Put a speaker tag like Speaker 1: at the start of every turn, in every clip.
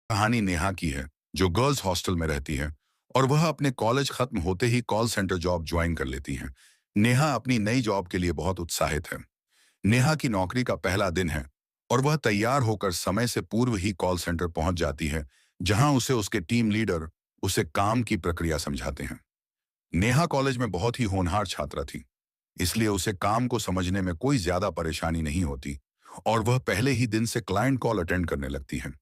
Speaker 1: कहानी नेहा की है, जो गर्ल्स हॉस्टल में रहती है और वह अपने कॉलेज खत्म होते ही कॉल सेंटर जॉब ज्वाइन कर लेती है। नेहा अपनी नई जॉब के लिए बहुत उत्साहित है। नेहा की नौकरी का पहला दिन है और वह तैयार होकर समय से पूर्व ही कॉल सेंटर पहुंच जाती है, जहां उसे उसके टीम लीडर उसे काम की प्रक्रिया समझाते हैं। नेहा कॉलेज में बहुत ही होनहार छात्रा थी, इसलिए उसे काम को समझने में कोई ज्यादा परेशानी नहीं होती और वह पहले ही दिन से क्लाइंट कॉल अटेंड करने लगती है।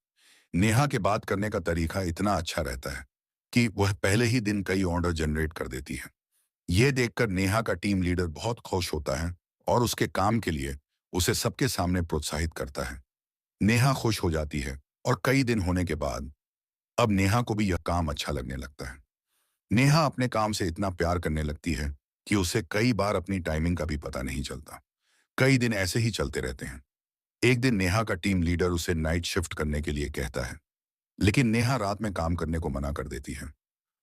Speaker 1: नेहा के बात करने का तरीका इतना अच्छा रहता है कि वह पहले ही दिन कई ऑर्डर जनरेट कर देती है। यह देखकर नेहा का टीम लीडर बहुत खुश होता है और उसके काम के लिए उसे सबके सामने प्रोत्साहित करता है। नेहा खुश हो जाती है और कई दिन होने के बाद अब नेहा को भी यह काम अच्छा लगने लगता है। नेहा अपने काम से इतना प्यार करने लगती है कि उसे कई बार अपनी टाइमिंग का भी पता नहीं चलता। कई दिन ऐसे ही चलते रहते हैं। एक दिन नेहा का टीम लीडर उसे नाइट शिफ्ट करने के लिए कहता है, लेकिन नेहा रात में काम करने को मना कर देती है।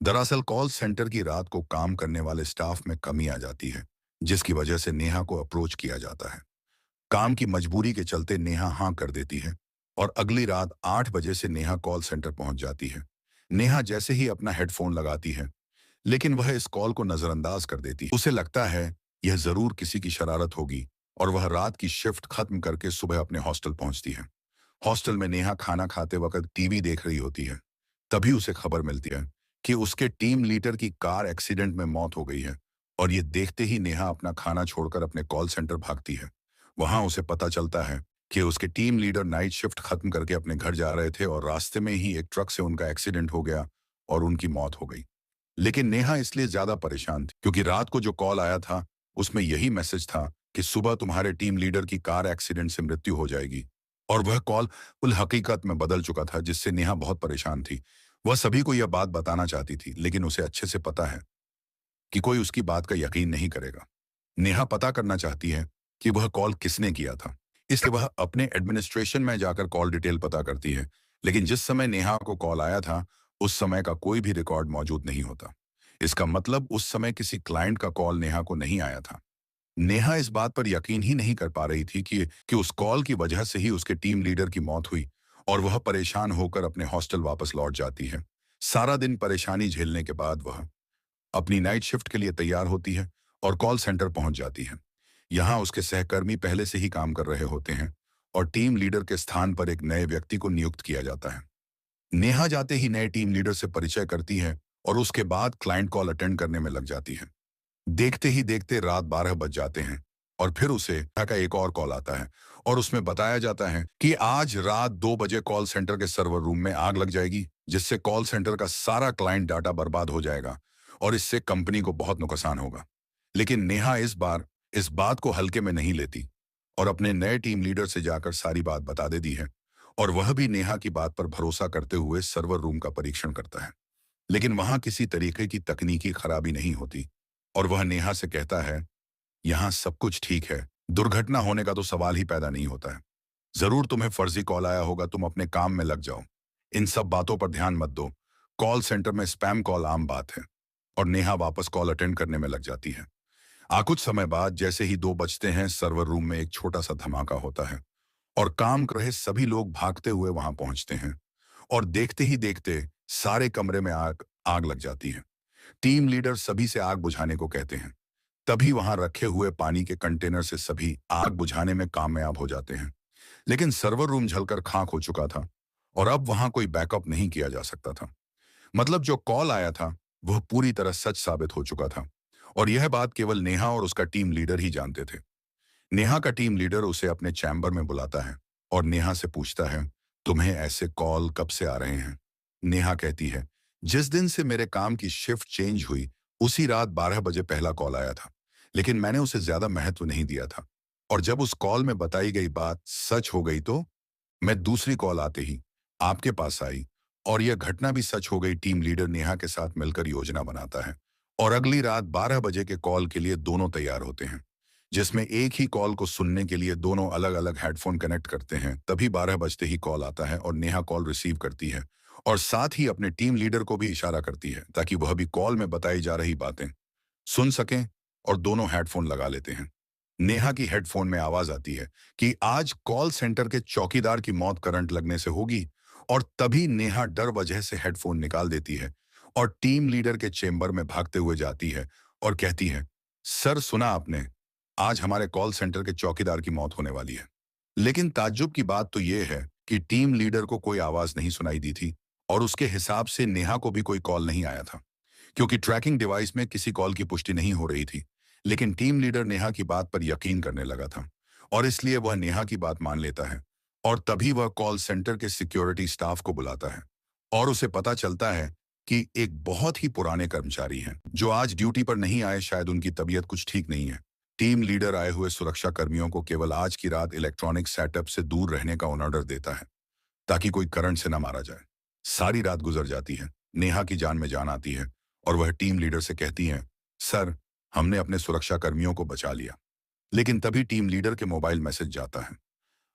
Speaker 1: दरअसल कॉल सेंटर की रात को काम करने वाले स्टाफ में कमी आ जाती है, जिसकी वजह से नेहा को अप्रोच किया जाता है। काम की मजबूरी के चलते नेहा हाँ कर देती है और अगली रात 8 बजे से नेहा कॉल सेंटर पहुंच जाती है। नेहा जैसे ही अपना हेडफोन लगाती है, लेकिन वह इस कॉल को नजरअंदाज कर देती है। उसे लगता है यह जरूर किसी की शरारत होगी और वह रात की शिफ्ट खत्म करके सुबह अपने हॉस्टल पहुंचती है। हॉस्टल में नेहा खाना खाते वक्त टीवी देख रही होती है। तभी उसे खबर मिलती है कि उसके टीम लीडर की कार एक्सीडेंट में मौत हो गई है और ये देखते ही नेहा अपना खाना छोड़कर अपने कॉल सेंटर भागती है। वहां उसे पता चलता है कि उसके टीम लीडर नाइट शिफ्ट खत्म करके अपने घर जा रहे थे और रास्ते में ही एक ट्रक से उनका एक्सीडेंट हो गया और उनकी मौत हो गई। लेकिन नेहा इसलिए ज्यादा परेशान थी क्योंकि रात को जो कॉल आया था उसमें यही मैसेज था कि सुबह तुम्हारे टीम लीडर की कार एक्सीडेंट से मृत्यु हो जाएगी। और वह कॉल उल हकीकत में बदल चुका था, जिससे नेहा बहुत परेशान थी। वह सभी को यह बात बताना चाहती थी, लेकिन उसे अच्छे से पता है कि कोई उसकी बात का यकीन नहीं करेगा। नेहा पता करना चाहती है कि वह कॉल किसने किया था, इसलिए वह अपने एडमिनिस्ट्रेशन में जाकर कॉल डिटेल पता करती है। लेकिन जिस समय नेहा को कॉल आया था उस समय का कोई भी रिकॉर्ड मौजूद नहीं होता। इसका मतलब उस समय किसी क्लाइंट का कॉल नेहा को नहीं आया था। नेहा इस बात पर यकीन ही नहीं कर पा रही थी कि उस कॉल की वजह से ही उसके टीम लीडर की मौत हुई और वह परेशान होकर अपने हॉस्टल वापस लौट जाती है। सारा दिन परेशानी झेलने के बाद वह अपनी नाइट शिफ्ट के लिए तैयार होती है और कॉल सेंटर पहुंच जाती है। यहाँ उसके सहकर्मी पहले से ही काम कर रहे होते हैं और टीम लीडर के स्थान पर एक नए व्यक्ति को नियुक्त किया जाता है। नेहा जाते ही नए टीम लीडर से परिचय करती है और उसके बाद क्लाइंट कॉल अटेंड करने में लग जाती है। देखते ही देखते रात 12 बज जाते हैं और फिर उसे का एक और कॉल आता है और उसमें बताया जाता है कि आज रात 2 बजे कॉल सेंटर के सर्वर रूम में आग लग जाएगी, जिससे कॉल सेंटर का सारा क्लाइंट डाटा बर्बाद हो जाएगा और इससे कंपनी को बहुत नुकसान होगा। लेकिन नेहा इस बार इस बात को हल्के में नहीं लेती और अपने नए टीम लीडर से जाकर सारी बात बता देती है और वह भी नेहा की बात पर भरोसा करते हुए सर्वर रूम का परीक्षण करता है। लेकिन वहां किसी तरीके की तकनीकी खराबी नहीं होती और वह नेहा से कहता है, यहाँ सब कुछ ठीक है, दुर्घटना होने का तो सवाल ही पैदा नहीं होता है। जरूर तुम्हें फर्जी कॉल आया होगा, तुम अपने काम में लग जाओ। इन सब बातों पर ध्यान मत दो। कॉल सेंटर में स्पैम कॉल आम बात है। और नेहा वापस कॉल अटेंड करने में लग जाती है। कुछ समय बाद जैसे ही 2 बजते हैं, सर्वर रूम में एक छोटा सा धमाका होता है और काम कर रहे सभी लोग भागते हुए वहां पहुंचते हैं और देखते ही देखते सारे कमरे में आग आग लग जाती है। टीम लीडर सभी से आग बुझाने को कहते हैं। तभी वहां रखे हुए पानी के कंटेनर से सभी आग बुझाने में कामयाब हो जाते हैं। लेकिन सर्वर रूम जलकर खाक हो चुका था और अब वहां कोई बैकअप नहीं किया जा सकता था। मतलब जो कॉल आया था वह पूरी तरह सच साबित हो चुका था और यह बात केवल नेहा और उसका टीम लीडर ही जानते थे। नेहा का टीम लीडर उसे अपने चैम्बर में बुलाता है और नेहा से पूछता है, तुम्हें ऐसे कॉल कब से आ रहे हैं? नेहा कहती है, जिस दिन से मेरे काम की शिफ्ट चेंज हुई उसी रात 12 बजे पहला कॉल आया था, लेकिन मैंने उसे ज्यादा महत्व नहीं दिया था। और जब उस कॉल में बताई गई बात सच हो गई तो मैं दूसरी कॉल आते ही आपके पास आई और यह घटना भी सच हो गई। टीम लीडर नेहा के साथ मिलकर योजना बनाता है और अगली रात 12 बजे के कॉल के लिए दोनों तैयार होते हैं, जिसमें एक ही कॉल को सुनने के लिए दोनों अलग अलग हेडफोन कनेक्ट करते हैं। तभी 12 बजते ही कॉल आता है और नेहा कॉल रिसीव करती है और साथ ही अपने टीम लीडर को भी इशारा करती है ताकि वह भी कॉल में बताई जा रही बातें सुन सकें और दोनों हेडफोन लगा लेते हैं। नेहा की हेडफोन में आवाज आती है कि आज कॉल सेंटर के चौकीदार की मौत करंट लगने से होगी और तभी नेहा डर वजह से हेडफोन निकाल देती है और टीम लीडर के चेंबर में भागते हुए जाती है और कहती है, सर सुना आपने, आज हमारे कॉल सेंटर के चौकीदार की मौत होने वाली है। लेकिन ताज्जुब की बात तो यह है कि टीम लीडर को कोई आवाज नहीं सुनाई दी थी और उसके हिसाब से नेहा को भी कोई कॉल नहीं आया था, क्योंकि ट्रैकिंग डिवाइस में किसी कॉल की पुष्टि नहीं हो रही थी। लेकिन टीम लीडर नेहा की बात पर यकीन करने लगा था और इसलिए वह नेहा की बात मान लेता है और तभी वह कॉल सेंटर के सिक्योरिटी स्टाफ को बुलाता है और उसे पता चलता है कि एक बहुत ही पुराने कर्मचारी हैं जो आज ड्यूटी पर नहीं आए, शायद उनकी तबीयत कुछ ठीक नहीं है। टीम लीडर आए हुए सुरक्षा कर्मियों को केवल आज की रात इलेक्ट्रॉनिक सेटअप से दूर रहने का ऑर्डर देता है ताकि कोई करंट से न मारा जाए। सारी रात गुजर जाती है, नेहा की जान में जान आती है और वह टीम लीडर से कहती है, सर हमने अपने सुरक्षा कर्मियों को बचा लिया। लेकिन तभी टीम लीडर के मोबाइल मैसेज जाता है,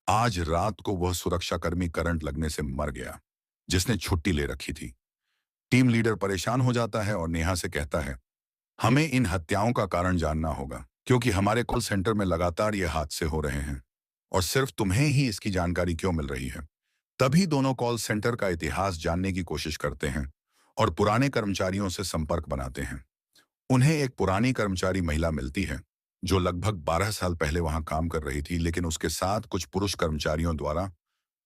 Speaker 1: आज रात को वह सुरक्षाकर्मी करंट लगने से मर गया जिसने छुट्टी ले रखी थी। टीम लीडर परेशान हो जाता है और नेहा से कहता है, हमें इन हत्याओं का कारण जानना होगा क्योंकि हमारे कॉल सेंटर में लगातार ये हादसे हो रहे हैं और सिर्फ तुम्हें ही इसकी जानकारी क्यों मिल रही है। तभी दोनों कॉल सेंटर का इतिहास जानने की कोशिश करते हैं और पुराने कर्मचारियों से संपर्क बनाते हैं। उन्हें एक पुरानी कर्मचारी महिला मिलती है जो लगभग 12 साल पहले वहां काम कर रही थी, लेकिन उसके साथ कुछ पुरुष कर्मचारियों द्वारा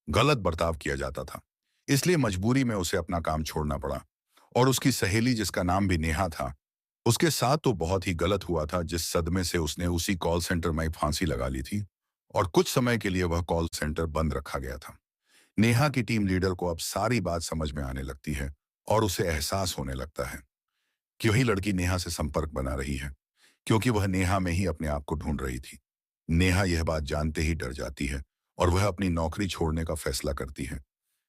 Speaker 1: गलत बर्ताव किया जाता था, इसलिए मजबूरी में उसे अपना काम छोड़ना पड़ा। और उसकी सहेली जिसका नाम भी नेहा था, उसके साथ तो बहुत ही गलत हुआ था, जिस सदमे से उसने उसी कॉल सेंटर में फांसी लगा ली थी और कुछ समय के लिए वह कॉल सेंटर बंद रखा गया था। नेहा की टीम लीडर को अब सारी बात समझ में आने लगती है और उसे एहसास होने लगता है कि वही लड़की नेहा से संपर्क बना रही है, क्योंकि वह नेहा में ही अपने आप को ढूंढ रही थी। नेहा यह बात जानते ही डर जाती है और वह अपनी नौकरी छोड़ने का फैसला करती है,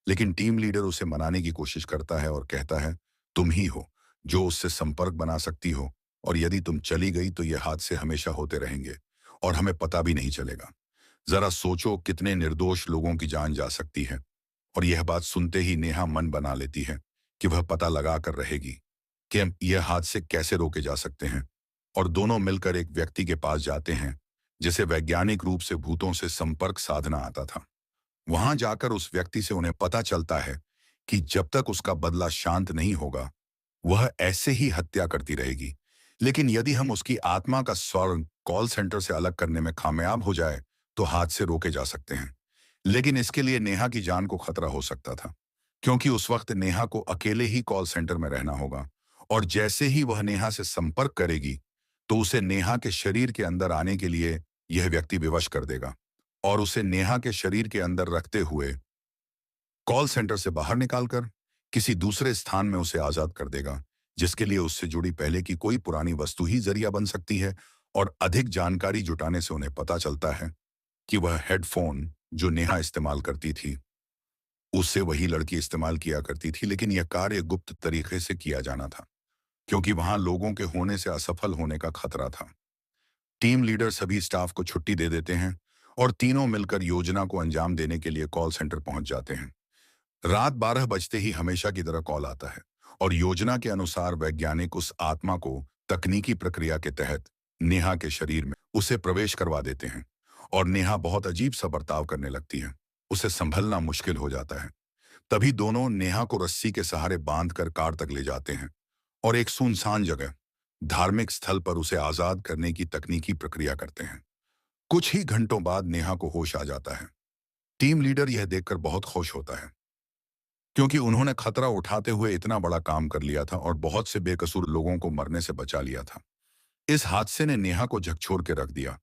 Speaker 1: लेकिन टीम लीडर उसे मनाने की कोशिश करता है और कहता है, तुम ही हो जो उससे संपर्क बना सकती हो और यदि तुम चली गई तो ये हादसे हमेशा होते रहेंगे और हमें पता भी नहीं चलेगा। जरा सोचो कितने निर्दोष लोगों की जान जा सकती है। और यह बात सुनते ही नेहा मन बना लेती है कि वह पता लगा कर रहेगी कि यह हादसे कैसे रोके जा सकते हैं और दोनों मिलकर एक व्यक्ति के पास जाते हैं जिसे वैज्ञानिक रूप से भूतों से संपर्क साधना आता था। वहां जाकर उस व्यक्ति से उन्हें पता चलता है कि जब तक उसका बदला शांत नहीं होगा वह ऐसे ही हत्या करती रहेगी, लेकिन यदि हम उसकी आत्मा का स्वर कॉल सेंटर से अलग करने में कामयाब हो जाए तो हादसे रोके जा सकते हैं। लेकिन इसके लिए नेहा की जान को खतरा हो सकता था, क्योंकि उस वक्त नेहा को अकेले ही कॉल सेंटर में रहना होगा और जैसे ही वह नेहा से संपर्क करेगी तो उसे नेहा के शरीर के अंदर आने के लिए यह व्यक्ति विवश कर देगा और उसे नेहा के शरीर के अंदर रखते हुए कॉल सेंटर से बाहर निकालकर किसी दूसरे स्थान में उसे आजाद कर देगा, जिसके लिए उससे जुड़ी पहले की कोई पुरानी वस्तु ही जरिया बन सकती है। और अधिक जानकारी जुटाने से उन्हें पता चलता है कि वह हेडफोन जो नेहा इस्तेमाल करती थी उससे वही लड़की इस्तेमाल किया करती थी, लेकिन यह कार्य गुप्त तरीके से किया जाना था क्योंकि वहां लोगों के होने से असफल होने का खतरा था। टीम लीडर सभी स्टाफ को छुट्टी दे देते हैं और तीनों मिलकर योजना को अंजाम देने के लिए कॉल सेंटर पहुंच जाते हैं। रात 12 बजते ही हमेशा की तरह कॉल आता है और योजना के अनुसार वैज्ञानिक उस आत्मा को तकनीकी प्रक्रिया के तहत नेहा के शरीर में उसे प्रवेश करवा देते हैं और नेहा बहुत अजीब सा बर्ताव करने लगती है। उसे संभलना मुश्किल हो जाता है। तभी दोनों नेहा को रस्सी के सहारे बांधकर कार तक ले जाते हैं और एक सुनसान जगह धार्मिक स्थल पर उसे आजाद करने की तकनीकी प्रक्रिया करते हैं। कुछ ही घंटों बाद नेहा को होश आ जाता है। टीम लीडर यह देखकर बहुत खुश होता है क्योंकि उन्होंने खतरा उठाते हुए इतना बड़ा काम कर लिया था और बहुत से बेकसूर लोगों को मरने से बचा लिया था। इस हादसे ने नेहा को झकझोर के रख दिया,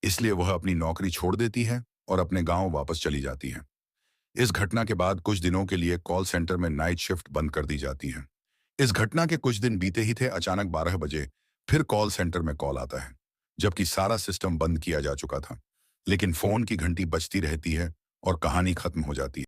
Speaker 1: इसलिए वह अपनी नौकरी छोड़ देती है और अपने गांव वापस चली जाती है। इस घटना के बाद कुछ दिनों के लिए कॉल सेंटर में नाइट शिफ्ट बंद कर दी जाती है। इस घटना के कुछ दिन बीते ही थे, अचानक 12 बजे फिर कॉल सेंटर में कॉल आता है, जबकि सारा सिस्टम बंद किया जा चुका था, लेकिन फोन की घंटी बजती रहती है और कहानी खत्म हो जाती है।